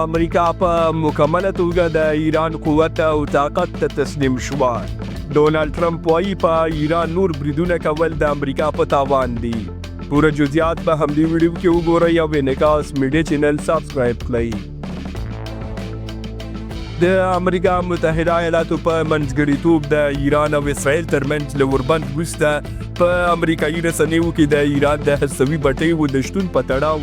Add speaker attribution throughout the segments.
Speaker 1: امریکا په مکمله توګه د ایران قوت او طاقت ته تسلیم شوه. ډونالډ ټرمپ وایي په ایران نور بریدونه کول د امریکا په تاوان دي. پوره جزئیات په همدې ویډیو کې وګورئ او انعکاس میډیا چینل سبسکرایب کړئ. د امریکا متحده ایالاتو په منځګړیتوب د ایران او اسرائیل ترمنځ له اوربند وروسته په امریکایي رسنیو کې د ایران د هستوي بټیو د شتون په تړاو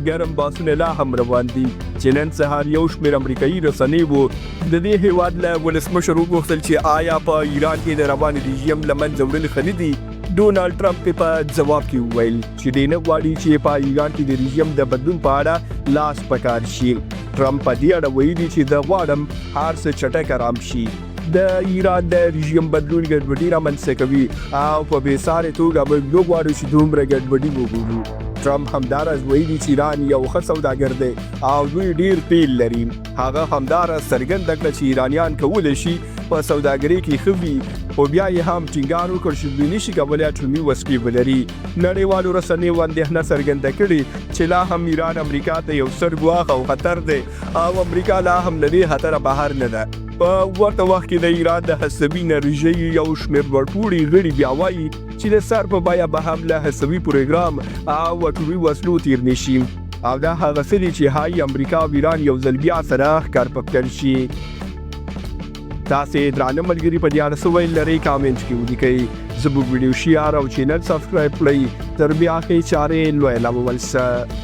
Speaker 1: ګرم بحثونه لا هم روان دي چې نن سهار یو شمېر امریکایي رسنیو د دې هیواد له ولسمشر وغوښتل چې آیا په ایران کې د روان رژیم له منځه وړل ښه نه دي. ډونالډ ټرمپ په جواب کې وویل چې دی نه غواړي چې په ایران کې د رژیم د بدلون په اړه لاس په کار شي. ټرمپ په دې اړه ویلي چې زه غواړم هر څه چټک ارام شي. د ایران د رژیم بدلون ګډوډي رامنځته کوي او په بېسارې توګه موږ نه غواړو چې دومره ګډوډي وګورو. ټرمپ همداراز ویلي چې ایران یو ښه سوداګر دی او دوی ډیر تیل لري. هغه همداراز څرګنده کړه چې ایرانیان کولی شي په سوداګرۍ کې ښه وي، خو بیا یې هم ټینګار وکړ چې دوی نشي کولی اټومي وسلې ولري. نړیوالو رسنیو اندېښنه څرګنده کړې چې لا هم ایران امریکا ته یو ستر ګواښ او خطر دی او امریکا لا هم له دې خطره بهر نه ده. په ورته وخت کې د ایران د هستوي انرژۍ یو شمېر لوړپوړي غړي بیا وایي چې د سر په بیه به هم له هستوي پروګرام او اټومي وسلو تیر نه شي او دا هغه څه دي چې ښایي امریکا او ایران یو ځل بیا سره ښکار پکړ شي. تاسې درانه ملګري په دې اړه څه ویل لرئ کامنټ کې ولیکئ. زموږ ویډیو شیر او چینل سبسکرایب کړئ. تر بیا ښې چارې لویه لمول شه.